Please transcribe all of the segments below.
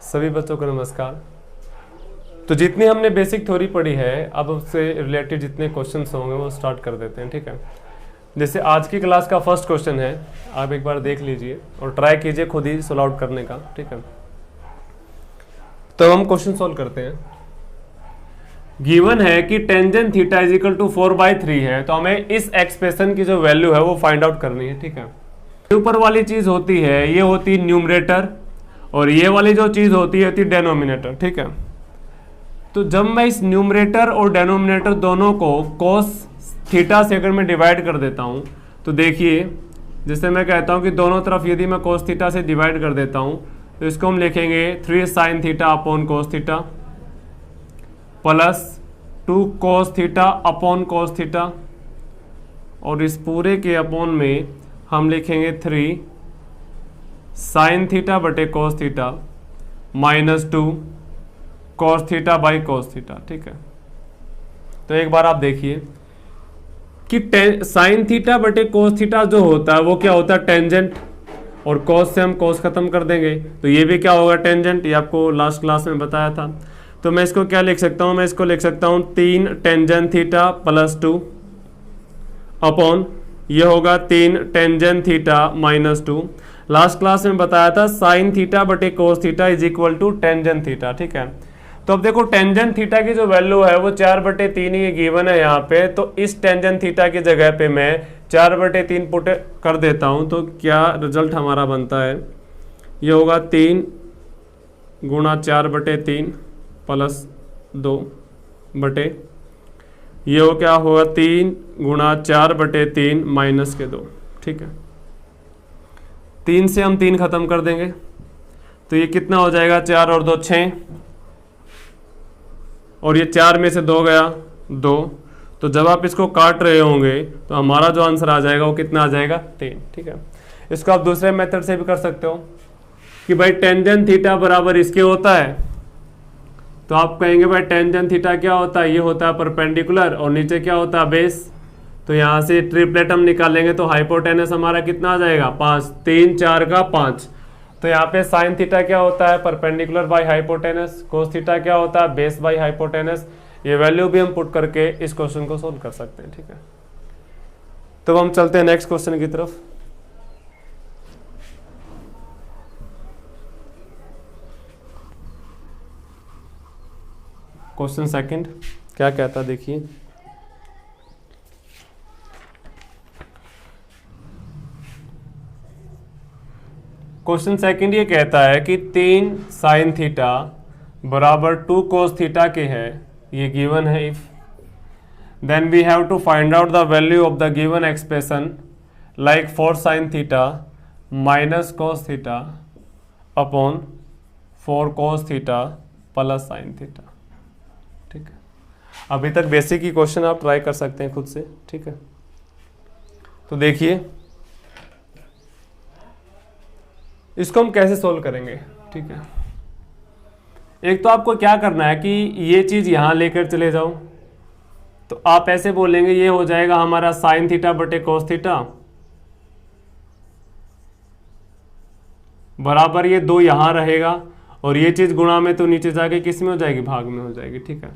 सभी बच्चों को नमस्कार। तो जितनी हमने बेसिक थ्योरी पढ़ी है, अब उससे रिलेटेड जितने क्वेश्चंस होंगे वो स्टार्ट कर देते हैं। ठीक है, जैसे आज की क्लास का फर्स्ट क्वेश्चन है, आप एक बार देख लीजिए और ट्राई कीजिए खुद ही सोल्व आउट करने का। ठीक है, तो हम क्वेश्चन सोल्व करते हैं। गिवन है कि tangent theta is equal to 4/3 है, तो हमें इस एक्सप्रेशन की जो वैल्यू है वो फाइंड आउट करनी है। ठीक है, ऊपर वाली चीज होती है, ये होती है न्यूमरेटर, और ये वाली जो चीज होती है डेनोमिनेटर। ठीक है, तो जब मैं इस न्यूमरेटर और डेनोमिनेटर दोनों को cos थीटा से अगर मैं डिवाइड कर देता हूं, तो देखिए जैसे मैं कहता हूं कि दोनों तरफ यदि मैं cos थीटा से डिवाइड कर देता हूं, तो इसको हम लिखेंगे 3 sin theta upon cos theta plus 2 cos theta upon cos theta, और इस पूरे के अपॉन में हम लिखेंगे 3 sin थीटा बटे cos theta minus 2 cos theta by cos theta. ठीक है, तो एक बार आप देखिए कि sin थीटा बटे cos थीटा जो होता है वो क्या होता है, टेंजेंट, और cos से हम cos खत्म कर देंगे, तो ये भी क्या होगा, टेंजेंट। ये आपको लास्ट क्लास में बताया था। तो मैं इसको क्या लिख सकता हूं, मैं इसको लिख सकता हूं 3 टेंजेंट थीटा प्लस 2 अपॉन ये होगा 3 tangent theta minus 2। Last class में बताया था sin थीटा बटे cos theta is equal to tangent theta. ठीक है, तो अब देखो टेंजेंट थीटा की जो वैल्यू है वो 4/3 ही गिवन है यहाँ पे, तो इस टेंजेंट थीटा की जगह पे मैं 4/3 पुट कर देता हूँ, तो क्या रिजल्ट हमारा बनता है, ये होगा 3 गुणा 4/3 प्लस 2 बटे ये हो क्या होगा 3 गुणा 4/3 माइनस के 2। ठीक है, 3 से हम 3 खत्म कर देंगे, तो ये कितना हो जाएगा, 4 और 2 6, और ये 4 में से 2 गया 2, तो जब आप इसको काट रहे होंगे तो हमारा जो आंसर आ जाएगा वो कितना आ जाएगा, 3। ठीक है, इसको आप दूसरे मेथड से भी कर सकते हो कि भाई टेंजेंट थीटा बराबर इसके होता है, तो आप कहेंगे भाई टेंजेंट थीटा क्या होता है, ये होता है परपेंडिकुलर, और नीचे क्या होता है, बेस। तो यहाँ से ट्रिपलेट हम निकालेंगे तो हाइपोटेनस हमारा कितना आ जाएगा, 5, 3 4 का 5। तो यहाँ पे साइन थीटा क्या होता है, perpendicular by hypotenuse, cos theta क्या होता है, बेस बाई हाइपोटेनस। ये वैल्यू भी हम पुट करके इस क्वेश्चन को सोल्व कर सकते हैं। ठीक है, तो हम चलते हैं नेक्स्ट क्वेश्चन की तरफ। क्वेश्चन सेकंड क्या कहता है, देखिए क्वेश्चन सेकंड ये कहता है कि 3 साइन थीटा बराबर 2 कोस थीटा के है, ये गिवन है। If then we have to find out the value of the given expression like 4 sine theta minus cos theta upon 4 cos theta plus sine theta. ठीक है, अभी तक बेसिक ही क्वेश्चन आप ट्राई कर सकते हैं खुद से। ठीक है, तो देखिए इसको हम कैसे सोल्व करेंगे। ठीक है, एक तो आपको क्या करना है कि ये चीज यहां लेकर चले जाओ, तो आप ऐसे बोलेंगे ये हो जाएगा हमारा साइन थीटा बटे कोस थीटा बराबर ये 2 यहां रहेगा, और ये चीज गुणा में तो नीचे जाके किस में हो जाएगी, भाग में हो जाएगी। ठीक है,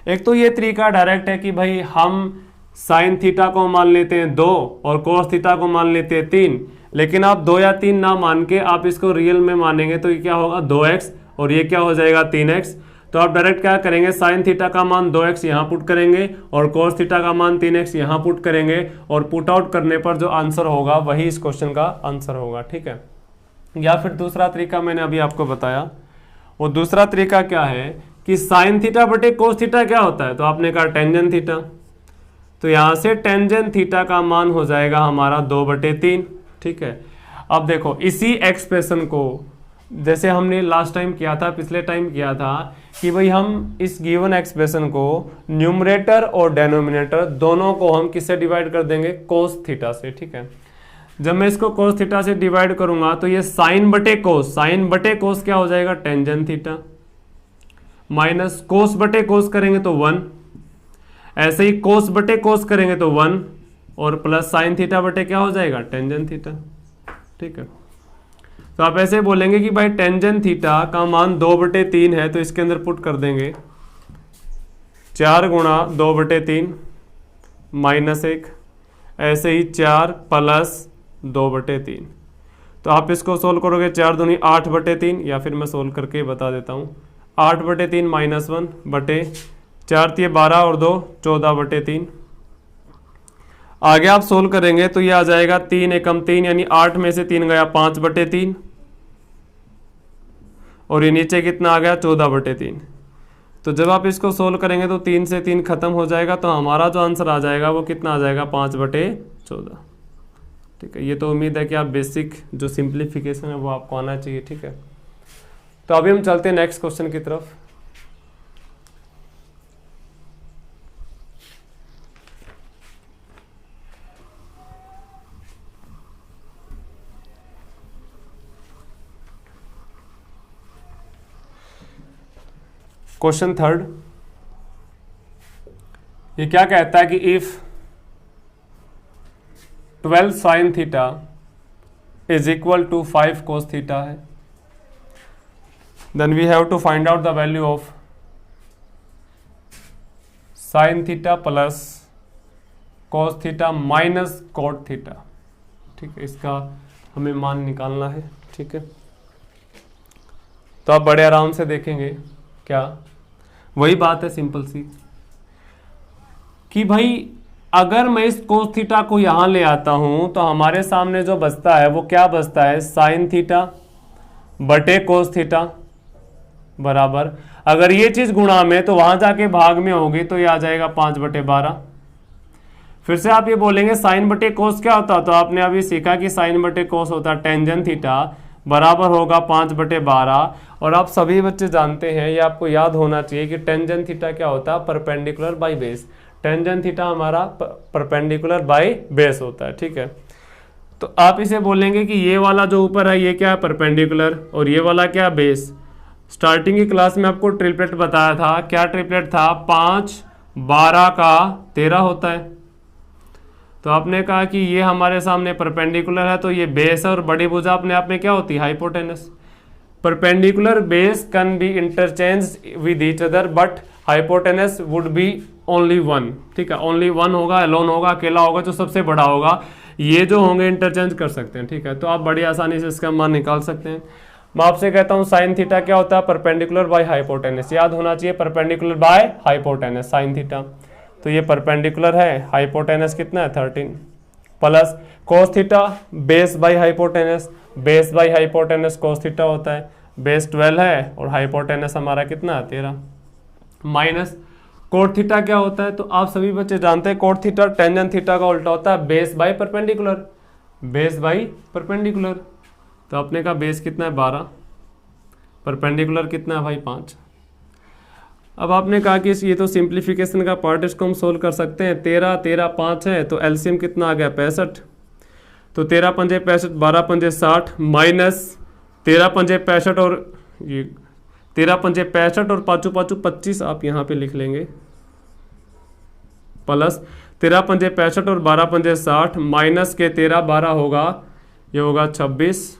एक तो ये तरीका डायरेक्ट है कि भाई हम साइन थीटा को मान लेते हैं 2 और कोस थीटा को मान लेते हैं 3, लेकिन आप 2 या 3 ना मान के आप इसको रियल में मानेंगे तो ये क्या होगा, 2x, और ये क्या हो जाएगा 3x। तो आप डायरेक्ट क्या करेंगे, साइन थीटा का मान 2x यहाँ पुट करेंगे और कोस थीटा का मान 3x यहाँ पुट करेंगे, और पुट आउट करने पर जो आंसर होगा वही इस क्वेश्चन का आंसर होगा। ठीक है, या फिर दूसरा तरीका मैंने अभी आपको बताया, वो दूसरा तरीका क्या है कि साइन थीटा बटे कोस थीटा क्या होता है, तो आपने कहा टेंजेंट थीटा, तो यहां से टेंजेंट थीटा का मान हो जाएगा हमारा 2/3। ठीक है, अब देखो इसी एक्सप्रेशन को जैसे हमने लास्ट टाइम किया था, पिछले टाइम किया था कि भाई हम इस गिवन एक्सप्रेशन को न्यूमरेटर और डेनोमिनेटर दोनों को हम किससे डिवाइड कर देंगे, कोस थीटा से। ठीक है, जब मैं इसको कोस थीटा से डिवाइड करूंगा तो ये साइन बटे कोस क्या हो जाएगा, टेंजेंट थीटा, माइनस कोस बटे कोस करेंगे तो 1, ऐसे ही कोस बटे कोस करेंगे तो 1, और प्लस साइन थीटा बटे क्या हो जाएगा, टेंजेंट थीटा। ठीक है, तो आप ऐसे बोलेंगे कि भाई टेंजेंट थीटा का मान 2/3 है, तो इसके अंदर पुट कर देंगे 4 गुणा 2/3 माइनस 1, ऐसे ही 4 प्लस 2/3। तो आप इसको सोल्व करोगे 4 दूनी 8/3, या फिर मैं सोल्व करके बता देता हूँ 8/3 माइनस 1 बटे 4 3 12 और 2 14/3। आगे आप सोल्व करेंगे तो ये आ जाएगा 3 एकम 3, यानी 8 में से 3 गया 5/3, और ये नीचे कितना आ गया 14/3। तो जब आप इसको सोल्व करेंगे तो 3 से 3 खत्म हो जाएगा, तो हमारा जो आंसर आ जाएगा वो कितना आ जाएगा 5/14। ठीक है, ये तो उम्मीद है कि आप बेसिक जो सिंप्लीफिकेशन है वो आपको आना चाहिए। ठीक है, तो अभी हम चलते हैं नेक्स्ट क्वेश्चन की तरफ। क्वेश्चन थर्ड, ये क्या कहता है कि if 12 sine theta is equal to 5 cos theta है, then we have to find out the value of sine theta plus cos theta minus cot theta. ठीक है, इसका हमें मान निकालना है। ठीक है, तो आप बड़े आराम से देखेंगे, क्या वही बात है सिंपल सी कि भाई अगर मैं इस कोस थीटा को यहां ले आता हूं तो हमारे सामने जो बचता है वो क्या बचता है, साइन थीटा बटे कोस थीटा बराबर, अगर ये चीज गुणा में तो वहां जाके भाग में होगी, तो ये आ जाएगा 5/12। फिर से आप ये बोलेंगे साइन बटे कोस क्या होता, तो आपने अभी सीखा कि साइन बटे कोस होता है टेंजेंट थीटा बराबर होगा 5/12। और आप सभी बच्चे जानते हैं, ये आपको याद होना चाहिए कि टेंजेंट थीटा क्या होता है, perpendicular by base. Tangent theta हमारा परपेंडिकुलर बाय बेस होता है। ठीक है, तो आप इसे बोलेंगे कि ये वाला जो ऊपर है ये क्या है, परपेंडिकुलर, और ये वाला क्या, बेस। स्टार्टिंग की क्लास में आपको ट्रिपलेट बताया था, क्या ट्रिपलेट था, 5 12 का 13 होता है। तो आपने कहा कि ये हमारे सामने परपेंडिकुलर है, तो ये बेस है, और बड़ी भुजा अपने आप में क्या होती है, hypotenuse. Perpendicular base can be interchange with each other, but hypotenuse would be only one. ठीक है, ओनली वन होगा, एलोन होगा, अकेला होगा, जो सबसे बड़ा होगा। ये जो होंगे इंटरचेंज कर सकते हैं। ठीक है, तो आप बड़ी आसानी से इसका मान निकाल सकते हैं। मैं आपसे कहता हूँ साइन थीटा क्या होता है, परपेंडिकुलर बाय हाइपोटेनस। याद होना चाहिए, perpendicular by hypotenuse sine theta. तो ये परपेंडिकुलर है, हाइपोटेनस कितना है 13, plus cos theta base by hypotenuse, base by hypotenuse cos theta होता है, बेस 12 है और हाइपोटेनस हमारा कितना है 13, माइनस कोट थीटा क्या होता है, तो आप सभी बच्चे जानते हैं कोट थीटा टेंजेंट थीटा का उल्टा होता है, base by perpendicular, base by perpendicular. तो आपने कहा बेस कितना है 12, परपेंडिकुलर कितना है भाई 5। अब आपने कहा कि ये तो सिंप्लीफिकेशन का पार्ट, इसको हम सोल्व कर सकते हैं। 13 13 5 है, तो एलसीएम कितना आ गया 65। तो 13 पंजे 65, 12 पंजे 60, माइनस 13 पंजे 65 और ये 13 पंजे 65 और 5 5 25 आप यहाँ पे लिख लेंगे, प्लस 13 पंजे 65 और 12 पंजे 60, माइनस के 13 12 होगा, ये होगा 26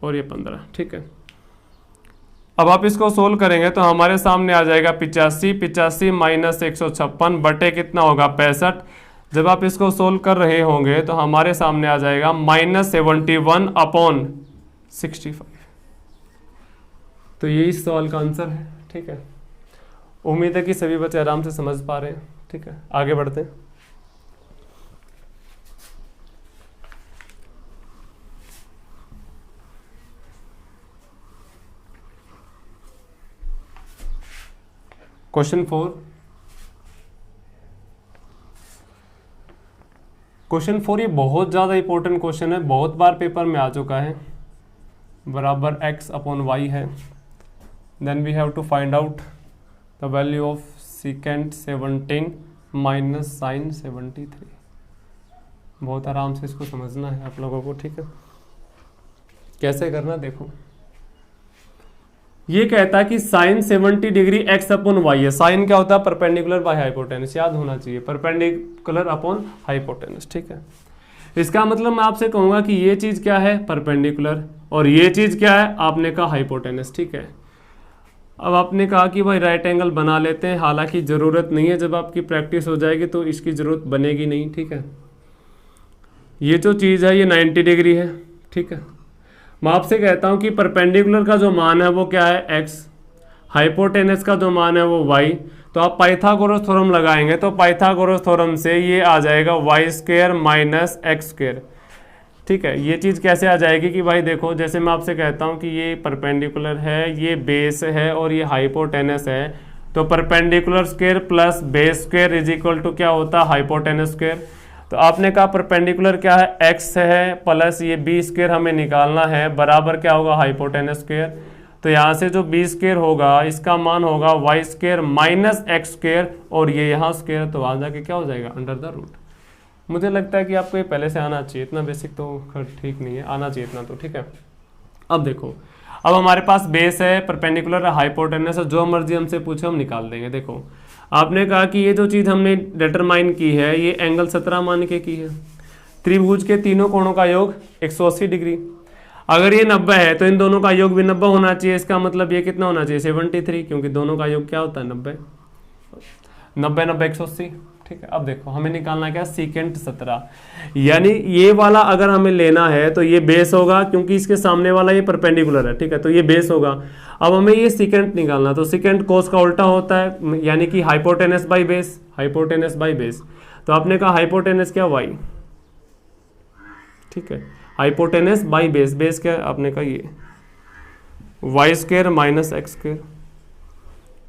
और ये 15। ठीक है, अब आप इसको सोल्व करेंगे तो हमारे सामने आ जाएगा 85 85 माइनस 156 बटे कितना होगा 65। जब आप इसको सोल्व कर रहे होंगे तो हमारे सामने आ जाएगा -71/65। तो ये इस सवाल का आंसर है। ठीक है, उम्मीद है कि सभी बच्चे आराम से समझ पा रहे हैं। ठीक है, आगे बढ़ते हैं। क्वेश्चन 4। क्वेश्चन 4 ये बहुत ज़्यादा इंपॉर्टेंट क्वेश्चन है, बहुत बार पेपर में आ चुका है। बराबर x/y है, then we have to find out the value of second 17 minus sine 73। बहुत आराम से इसको समझना है आप लोगों को। ठीक है, कैसे करना देखो, ये कहता है कि साइन 70 डिग्री x/y है। साइन क्या होता है, परपेंडिकुलर बाय हाइपोटेनस, याद होना चाहिए, परपेंडिकुलर अपॉन हाइपोटेनस। ठीक है, इसका मतलब मैं आपसे कहूँगा कि ये चीज़ क्या है, परपेंडिकुलर, और ये चीज़ क्या है, आपने कहा हाइपोटेनस। ठीक है, अब आपने कहा कि भाई राइट एंगल बना लेते हैं, हालांकि ज़रूरत नहीं है, जब आपकी प्रैक्टिस हो जाएगी तो इसकी ज़रूरत बनेगी नहीं। ठीक है, ये जो चीज़ है ये 90 डिग्री है। ठीक है, मैं आपसे कहता हूँ कि परपेंडिकुलर का जो मान है वो क्या है, x, हाइपोटेनस का जो मान है वो y। तो आप पाइथागोरस थ्योरम लगाएंगे तो पाइथागोरस थ्योरम से ये आ जाएगा y square minus x square. ठीक है, ये चीज़ कैसे आ जाएगी कि भाई देखो, जैसे मैं आपसे कहता हूँ कि ये परपेंडिकुलर है, ये बेस है और ये हाइपोटेनस है, तो perpendicular square plus base square is equal to क्या होता है, हाइपोटेनस स्क्वायर। तो आपने कहा परपेंडिकुलर क्या है, x है, प्लस ये बी स्क्वायर हमें निकालना है, बराबर क्या होगा, हाइपोटेनस स्क्वायर। तो यहाँ से जो बी स्क्वायर होगा इसका मान होगा y square minus x square, और ये यहाँ स्क्वायर, तो वहाँ जाके क्या हो जाएगा, अंडर द रूट। मुझे लगता है कि आपको ये पहले से आना चाहिए, इतना बेसिक तो ठीक नहीं है, आना चाहिए इतना तो। ठीक है, अब देखो, अब हमारे पास बेस है, परपेंडिकुलर है, हाइपोटेनस है, जो मर्जी हमसे पूछे हम निकाल देंगे। देखो, आपने कहा कि ये जो चीज़ हमने डिटरमाइन की है ये एंगल 17 मान के की है। त्रिभुज के तीनों कोणों का योग 180 डिग्री। अगर ये 90 है तो इन दोनों का योग भी 90 होना चाहिए। इसका मतलब ये कितना होना चाहिए, 73, क्योंकि दोनों का योग क्या होता है, 90 90 90 180। ठीक है, अब देखो हमें निकालना क्या, सीकेंट 17, यानी ये वाला अगर हमें लेना है तो ये बेस होगा, क्योंकि इसके सामने वाला ये परपेंडिकुलर है। ठीक है, तो ये बेस होगा। अब हमें ये सीकेंट निकालना, तो सीकेंट कोस का उल्टा होता है, यानी कि hypotenuse by base, hypotenuse by base. तो आपने कहा हाइपोटेनस क्या, वाई। ठीक है, हाइपोटेनस बाई बेस, बेस क्या आपने कहा, ये y square minus x square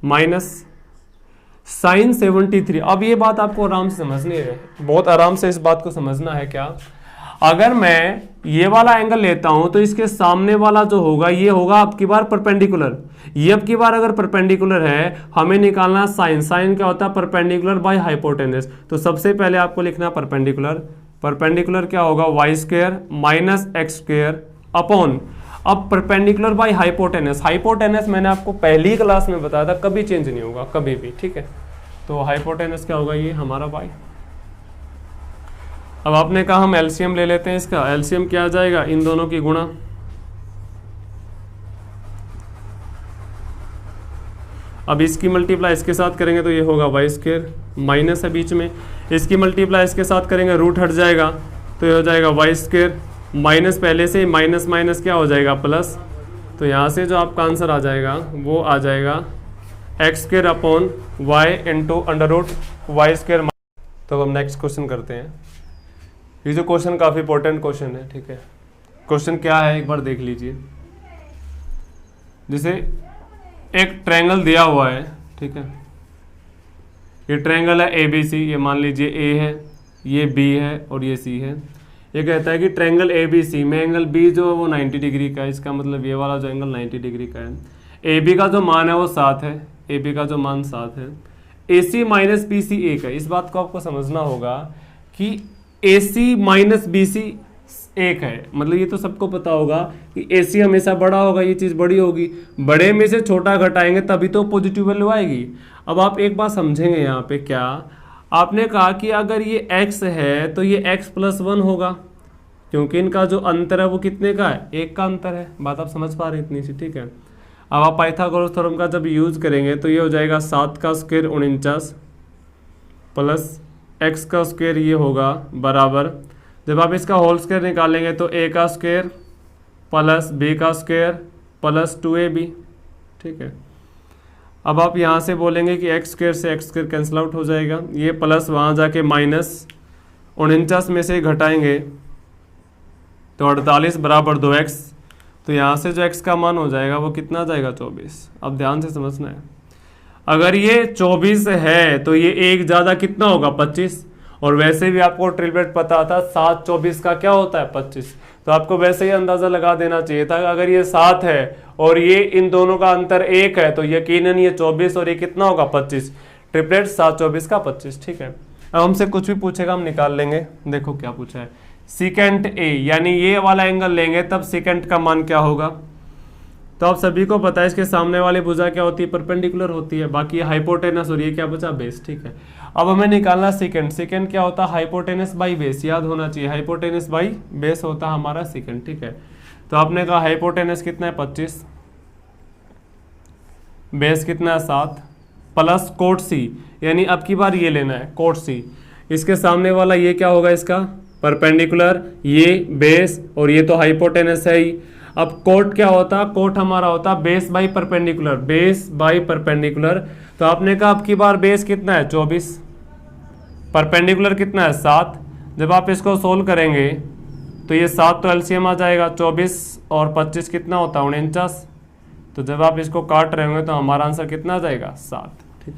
minus sine 73। अब ये बात आपको आराम से समझनी है, बहुत आराम से इस बात को समझना है। क्या, अगर मैं ये वाला एंगल लेता हूं तो इसके सामने वाला जो होगा ये होगा अब की बार परपेंडिकुलर। ये अब की बार अगर परपेंडिकुलर है, हमें निकालना साइन। साइन क्या होता है, परपेंडिकुलर बाय हाइपोटेनस। तो सबसे पहले आपको लिखना परपेंडिकुलर। परपेंडिकुलर क्या होगा, y square minus x square upon, अब परपेंडिकुलर बाय हाइपोटेनस। हाइपोटेनस मैंने आपको पहली क्लास में बताया था, कभी चेंज नहीं होगा, कभी भी। ठीक है, तो हाइपोटेनस क्या होगा, ये हमारा वाई। अब आपने कहा हम एलसीएम ले लेते हैं इसका। एलसीएम क्या आ जाएगा, इन दोनों की गुणा, अब इसकी मल्टीप्लाई इसके साथ करेंगे तो ये होगा वाई स्क्वायर, माइनस है बीच में, इसकी मल्टीप्लाई इसके साथ करेंगे रूट हट जाएगा तो ये हो जाएगा वाई स्क्वायर, माइनस पहले से माइनस माइनस क्या हो जाएगा, प्लस। तो यहाँ से जो आपका आंसर आ जाएगा वो आ जाएगा x square upon y into under root y square. तो अब हम नेक्स्ट क्वेश्चन करते हैं। ये जो क्वेश्चन काफ़ी इंपॉर्टेंट क्वेश्चन है। ठीक है, क्वेश्चन क्या है एक बार देख लीजिए। जैसे एक ट्रायंगल दिया हुआ है, ठीक है, ये ट्रायंगल है ए बी सी, ये मान लीजिए ए है, ये बी है और ये सी है। ये कहता है कि ट्रायंगल ए बी सी में एंगल बी जो है वो 90 डिग्री का है। इसका मतलब ये वाला जो एंगल 90 डिग्री का है। ए बी का जो मान है वो 7 है, ए बी का जो मान 7 है। ए सी माइनस बी सी 1 है। इस बात को आपको समझना होगा कि ए सी माइनस बी सी 1 है, मतलब ये तो सबको पता होगा कि ए सी हमेशा बड़ा होगा, ये चीज़ बड़ी होगी। बड़े में से छोटा घटाएंगे तभी तो पॉजिटिव वैल्यू आएगी। अब आप एक बात समझेंगे यहाँ पे, क्या आपने कहा कि अगर ये x है तो ये x प्लस 1 होगा, क्योंकि इनका जो अंतर है वो कितने का है, 1 का अंतर है। बात आप समझ पा रहे हैं इतनी सी, ठीक है। अब आप पाइथागोरस थ्योरम का जब यूज़ करेंगे तो ये हो जाएगा 7 का स्क्वायर 49 प्लस x का स्क्वायर ये होगा बराबर, जब आप इसका होल स्क्वायर निकालेंगे तो a का स्क्वायर प्लस b का स्क्वायर प्लस 2ab, ठीक है। अब आप यहाँ से बोलेंगे कि एक्स स्क्वायर से एक्स स्क्वायर कैंसिल आउट हो जाएगा, ये प्लस वहाँ जाके माइनस 49 में से घटाएंगे तो 48 बराबर 2x। तो यहाँ से जो x का मान हो जाएगा वो कितना जाएगा, 24। अब ध्यान से समझना है, अगर ये 24 है तो ये एक ज़्यादा कितना होगा, 25। और वैसे भी आपको ट्रिपलेट पता था 7 24 का क्या होता है, 25। तो आपको वैसे ही अंदाज़ा लगा देना चाहिए था, अगर ये 7 है और ये इन दोनों का अंतर 1 है तो यकीनन ये 24 और ये कितना होगा, 25। ट्रिपलेट 7 24 का 25, ठीक है। अब हमसे कुछ भी पूछेगा हम निकाल लेंगे। देखो क्या पूछा है, सीकेंट ए, यानी ये वाला एंगल लेंगे तब सीकेंट का मान क्या होगा, तो आप सभी को पता है इसके सामने वाली भुजा क्या होती है, परपेंडिकुलर होती है, बाकी हाइपोटेनस और ये क्या बचा, बेस। ठीक है, अब हमें निकालना सेकंड। सेकंड क्या होता है, हाइपोटेनस बाई बेस, याद होना चाहिए, हाइपोटेनस बाई बेस होता है हमारा सेकंड। ठीक है, तो आपने कहा हाइपोटेनस कितना है 25, बेस कितना है 7, प्लस कोट सी, यानी अब की बार ये लेना है कोट सी, इसके सामने वाला ये क्या होगा, इसका परपेंडिकुलर, ये बेस और ये तो हाइपोटेनस है ही। अब कोट क्या होता, कोट हमारा होता base by perpendicular, base by perpendicular. तो आपने कहा अब की बार बेस कितना है 24, परपेंडिकुलर कितना है 7। जब आप इसको सोल्व करेंगे तो ये 7 तो एलसीएम आ जाएगा, 24 और 25 कितना होता है 49। तो जब आप इसको काट रहे होंगे तो हमारा आंसर कितना आ जाएगा 7। ठीक,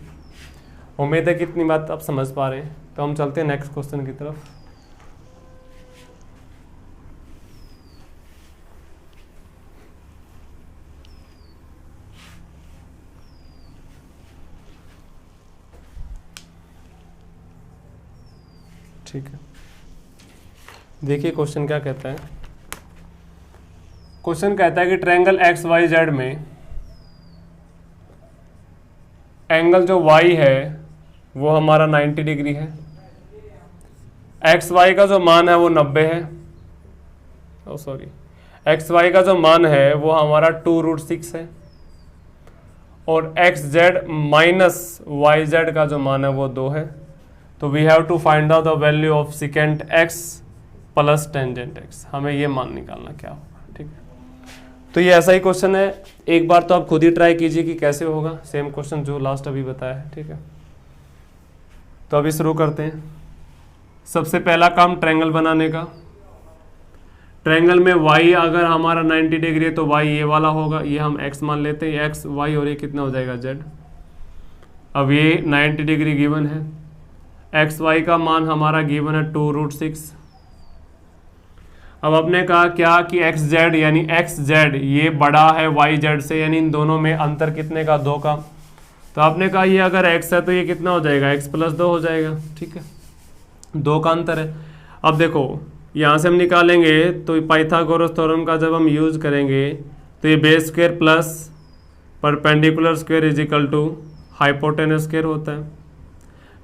उम्मीद है कितनी बात आप समझ पा रहे हैं। तो हम चलते हैं नेक्स्ट क्वेश्चन की तरफ। ठीक है, देखिए क्वेश्चन क्या कहता है। क्वेश्चन कहता है कि ट्रायंगल एक्स वाई जेड में एंगल जो y है वो हमारा 90 डिग्री है, एक्स वाई का जो मान है वो 90 है, एक्स वाई का जो मान है वो हमारा 2√6 है, और x z minus y z का जो मान है वो 2 है। तो we have to find out the value of secant x plus tangent x, हमें ये मान निकालना क्या होगा। ठीक है, तो ये ऐसा ही क्वेश्चन है, एक बार तो आप खुद ही ट्राई कीजिए कि कैसे होगा, सेम क्वेश्चन जो लास्ट अभी बताया है। ठीक है, तो अभी शुरू करते हैं। सबसे पहला काम ट्रायंगल बनाने का। ट्रायंगल में y अगर हमारा 90 डिग्री है तो y ये वाला होगा, ये हम x मान लेते हैं, x y और ये कितना हो जाएगा z। अब ये 90 डिग्री गिवन है, एक्स वाई का मान हमारा गिवन है 2√6। अब आपने कहा क्या कि एक्स जेड यानी एक्स जेड ये बड़ा है वाई जेड से, यानी इन दोनों में अंतर कितने का, 2 का। तो आपने कहा ये अगर एक्स है तो ये कितना हो जाएगा, एक्स प्लस 2 हो जाएगा। ठीक है, 2 का अंतर है। अब देखो यहाँ से हम निकालेंगे तो पाइथागोरस थ्योरम का जब हम यूज करेंगे तो ये base square plus perpendicular square is equal to hypotenuse square होता है।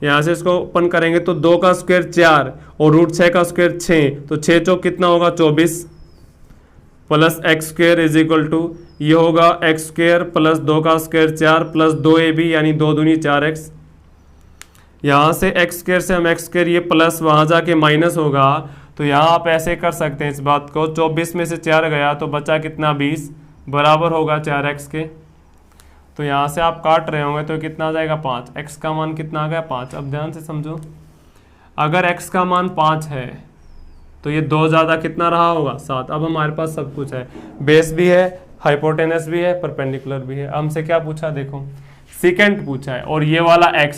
यहाँ से इसको ओपन करेंगे तो 2 का स्क्वायर 4 और √6 का स्क्वायर 6, तो 6 चौक कितना होगा 24, plus x square is equal to ये होगा एक्स स्क्वायर प्लस 2 का स्क्वायर 4 प्लस 2ab यानी 2 दूनी 4x। यहाँ से एक्स स्क्वायर से हम एक्स स्क्वायर ये प्लस वहाँ जाके माइनस होगा, तो यहाँ आप ऐसे कर सकते हैं इस बात को, 24 में से 4 गया तो बचा कितना 20, बराबर होगा 4x के। तो यहाँ से आप काट रहे होंगे तो कितना आ जाएगा 5, x का मान कितना आ गया 5। अब ध्यान से समझो, अगर x का मान 5 है तो ये 2 ज़्यादा कितना रहा होगा 7। अब हमारे पास सब कुछ है, बेस भी है, हाइपोटेनस भी है, परपेंडिकुलर भी है। हमसे क्या पूछा, देखो सेकेंड पूछा है, और ये वाला x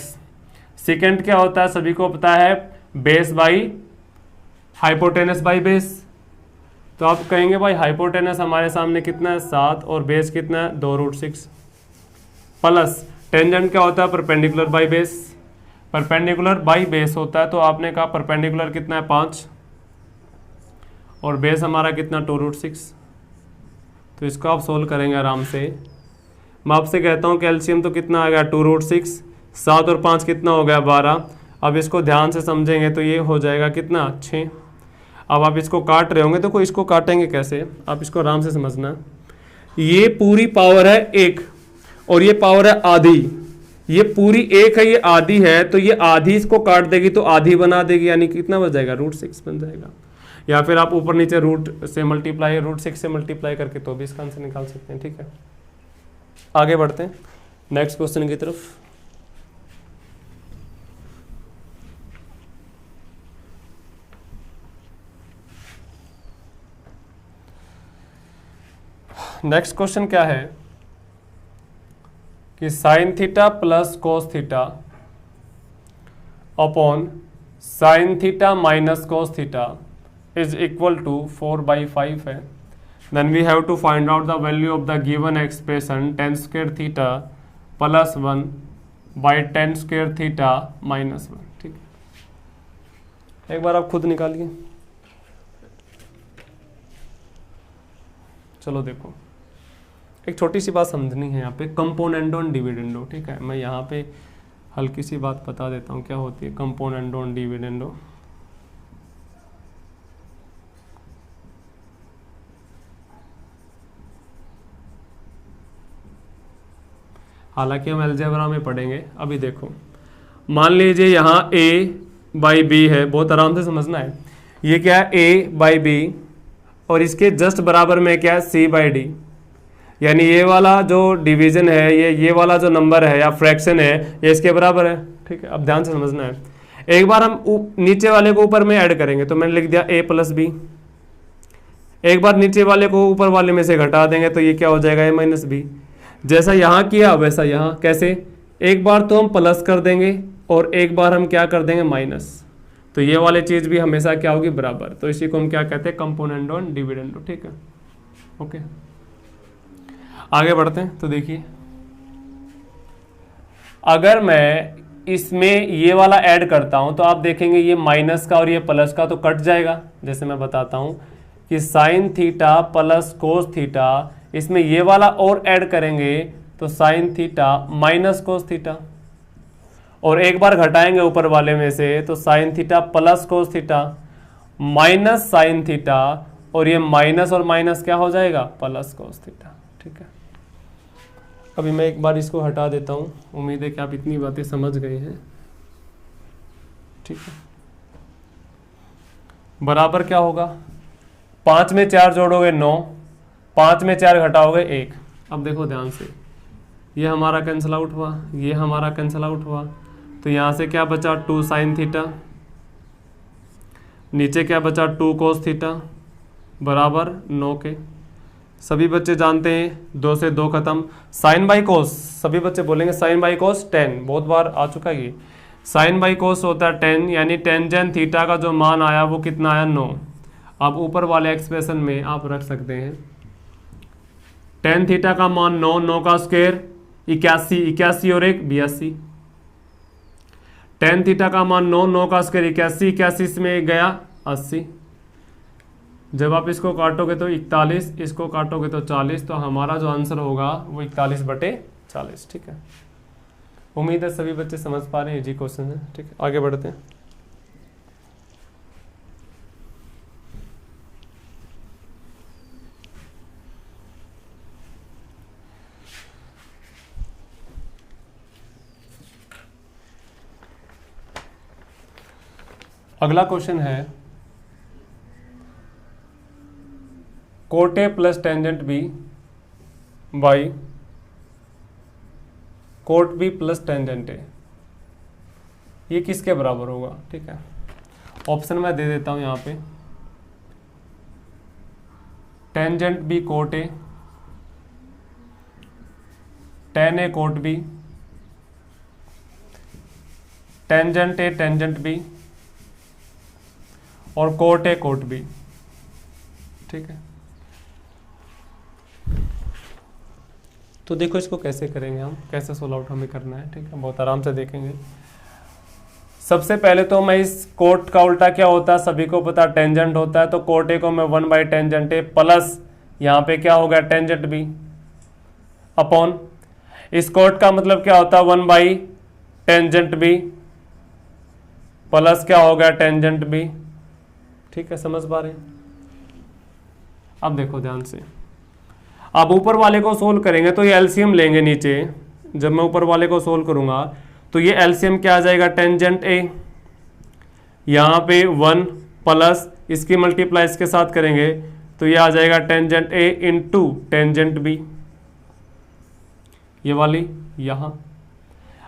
सेकेंड क्या होता है सभी को पता है, base by hypotenuse by base. तो आप कहेंगे भाई हाइपोटेनस हमारे सामने कितना है 7 और बेस कितना है 2√6, प्लस टेंजेंट क्या होता है perpendicular by base, perpendicular by base होता है। तो आपने कहा परपेंडिकुलर कितना है 5 और बेस हमारा कितना 2√6। तो इसको आप सोल्व करेंगे आराम से। मैं आपसे कहता हूँ कैल्शियम तो कितना आ गया 2√6, 7 और 5 कितना हो गया 12। अब इसको ध्यान से समझेंगे तो ये हो जाएगा कितना 6। अब आप इसको काट रहे होंगे तो कोई इसको काटेंगे कैसे, आप इसको आराम से समझना। ये पूरी पावर है 1 और ये पावर है आधी, ये पूरी 1 है ये आधी है, तो ये आधी इसको काट देगी तो आधी बना देगी, यानी कितना बन जाएगा √6 बन जाएगा। या फिर आप ऊपर नीचे रूट से मल्टीप्लाई √6 से मल्टीप्लाई करके तो भी इसका आंसर निकाल सकते हैं। ठीक है, आगे बढ़ते हैं नेक्स्ट क्वेश्चन की तरफ। नेक्स्ट क्वेश्चन क्या है कि sine theta plus cos theta upon sine theta minus cos theta is equal to 4/5 है। Then we have to find out the value of the given expression tan square theta plus 1 by tan square theta minus 1। ठीक है, एक बार आप खुद निकालिए। चलो देखो, एक छोटी सी बात समझनी है यहाँ पे, कंपोनेंडो एंड डिविडेंडो, ठीक है। मैं यहाँ पे हल्की सी बात बता देता हूँ क्या होती है कंपोनेंडो एंड डिविडेंडो। हालांकि हम अलजेब्रा में पढ़ेंगे, अभी देखो मान लीजिए यहाँ a/b है, बहुत आराम से समझना है। ये क्या है a/b और इसके जस्ट बराबर में क्या है c/d, यानी ये वाला जो डिवीजन है ये वाला जो नंबर है या फ्रैक्शन है ये इसके बराबर है, ठीक है। अब ध्यान से समझना है, एक बार हम नीचे वाले को ऊपर में ऐड करेंगे तो मैंने लिख दिया a+b, एक बार नीचे वाले को ऊपर वाले में से घटा देंगे तो ये क्या हो जाएगा a-b। जैसा यहाँ किया वैसा यहाँ, कैसे, एक बार तो हम प्लस कर देंगे और एक बार हम क्या कर देंगे माइनस, तो ये वाली चीज भी हमेशा क्या होगी बराबर, तो इसी को हम क्या कहते हैं कंपोनेंडो एंड डिविडेंडो, ठीक है। ओके आगे बढ़ते हैं। तो देखिए अगर मैं इसमें ये वाला ऐड करता हूं तो आप देखेंगे ये माइनस का और ये प्लस का तो कट जाएगा। जैसे मैं बताता हूं कि sine theta plus cos theta, इसमें ये वाला और ऐड करेंगे तो sign theta minus cos theta, और एक बार घटाएंगे ऊपर वाले में से तो sign theta plus cos theta minus sine theta, और ये माइनस और माइनस क्या हो जाएगा प्लस कोस थीटा, ठीक है। अभी मैं एक बार इसको हटा देता हूं, उम्मीद है कि आप इतनी बातें समझ गए हैं, ठीक है। बराबर क्या होगा, 5 में 4 जोड़ोगे 9, 5 में 4 घटाओगे 1। अब देखो ध्यान से, ये हमारा कैंसिल आउट हुआ, ये हमारा कैंसिल आउट हुआ, तो यहाँ से क्या बचा 2 साइन थीटा, नीचे क्या बचा 2 कोस थीटा बराबर 9 के। सभी बच्चे जानते हैं 2 से 2 खत्म, साइन बाई कोस, सभी बच्चे बोलेंगे साइन बाई कोस 10, बहुत बार आ चुका है ये। साइन बाई कोस होता है 10, यानी टेंजेंट थीटा का जो मान आया वो कितना आया 9। अब ऊपर वाले एक्सप्रेशन में आप रख सकते हैं टेन थीटा का मान 9, 9 का स्क्वायर 81, 81 और 1 82। टेन थीटा का मान 9, 9 का स्क्वायर 81, 81 में गया 80। जब आप इसको काटोगे तो 41, इसको काटोगे तो 40, तो हमारा जो आंसर होगा वो 41/40, ठीक है। उम्मीद है सभी बच्चे समझ पा रहे हैं, इजी क्वेश्चन है, ठीक है। आगे बढ़ते हैं। अगला क्वेश्चन है cot a plus tangent b by cot b plus tangent a, ये किसके बराबर होगा, ठीक है। ऑप्शन मैं दे देता हूं यहां पे, tangent b cot a, tan a cot b, tangent a tangent b और कोट ए कोट बी, ठीक है। तो देखो इसको कैसे करेंगे हम, कैसे सोल्व आउट हमें करना है, ठीक है। बहुत आराम से देखेंगे। सबसे पहले तो मैं इस कोट का उल्टा क्या होता है सभी को पता, टेंजेंट होता है, तो कोट ए को मैं 1/टेंजेंट ए प्लस यहाँ पे क्या हो गया टेंजेंट बी अपॉन, इस कोट का मतलब क्या होता है 1/टेंजेंट बी प्लस क्या हो गया टेंजेंट बी, ठीक है। समझ पा रहे हैं। अब देखो ध्यान से, अब ऊपर वाले को सोल्व करेंगे तो ये एलसीएम लेंगे नीचे, जब मैं ऊपर वाले को सोल्व करूंगा तो ये एलसीएम क्या आ जाएगा टेंजेंट ए, यहाँ पे 1 प्लस इसकी मल्टीप्लाई इसके साथ करेंगे तो ये आ जाएगा tangent a into tangent b, ये वाली यहाँ।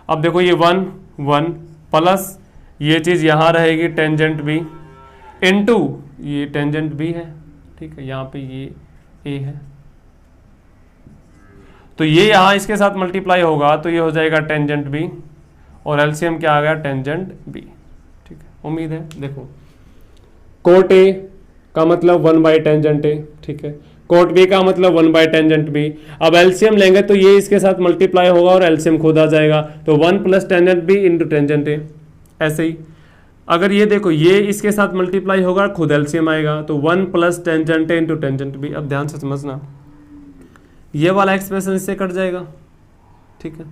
अब देखो ये 1 1 प्लस ये चीज़ यहाँ रहेगी टेंजेंट बी इंटू ये टेंजेंट बी है, ठीक है। यहाँ पे ये ए है तो ये यहाँ इसके साथ मल्टीप्लाई होगा तो ये हो जाएगा टेंजेंट बी और एलसीएम क्या आ गया टेंजेंट बी, ठीक है। उम्मीद है देखो कोट ए का मतलब 1/टेंजेंट ए, ठीक है। कोट बी का मतलब 1/टेंजेंट बी। अब एलसीएम लेंगे तो ये इसके साथ मल्टीप्लाई होगा और एलसीएम खुद आ जाएगा, तो 1 + tangent b into tangent a. ऐसे ही अगर ये देखो ये इसके साथ मल्टीप्लाई होगा खुद एलसीएम आएगा, तो 1 + tangent a into tangent b. अब ध्यान से समझना, ये वाला एक्सप्रेशन इससे कट जाएगा, ठीक है।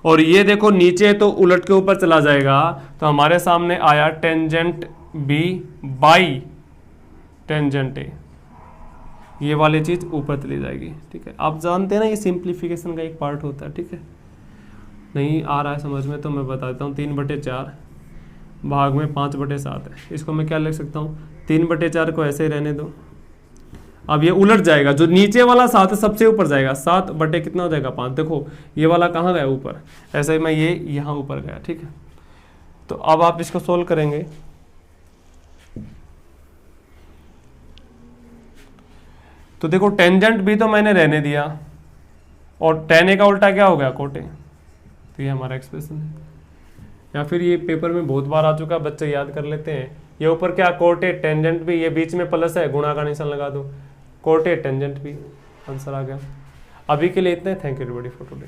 और ये देखो नीचे तो उलट के ऊपर चला जाएगा, तो हमारे सामने आया tangent b by tangent a, ये वाली चीज ऊपर चली जाएगी, ठीक है। आप जानते हैं ना ये सिंप्लीफिकेशन का एक पार्ट होता है, ठीक है। नहीं आ रहा है समझ में तो मैं बता देता हूँ। 3/4 भाग में 5/7 है, इसको मैं क्या लिख सकता हूँ, 3/4 को ऐसे ही रहने दो। अब ये उलट जाएगा, जो नीचे वाला 7 है सबसे ऊपर जाएगा, 7 बटे कितना हो जाएगा 5। देखो ये वाला कहाँ गया ऊपर, ऐसे ही मैं ये यहाँ ऊपर गया, ठीक है। तो अब आप इसको सोल्व करेंगे, तो देखो टेंजेंट भी तो मैंने रहने दिया, और tan a का उल्टा क्या हो गया कोट a, तो ये हमारा एक्सप्रेशन है। या फिर ये पेपर में बहुत बार आ चुका, बच्चे याद कर लेते हैं, ये ऊपर क्या कोट a टेंजेंट भी, ये बीच में प्लस है, गुणा का निशान लगा दो, कोट a टेंजेंट भी, आंसर आ गया। अभी के लिए इतना है, thank you everybody for today.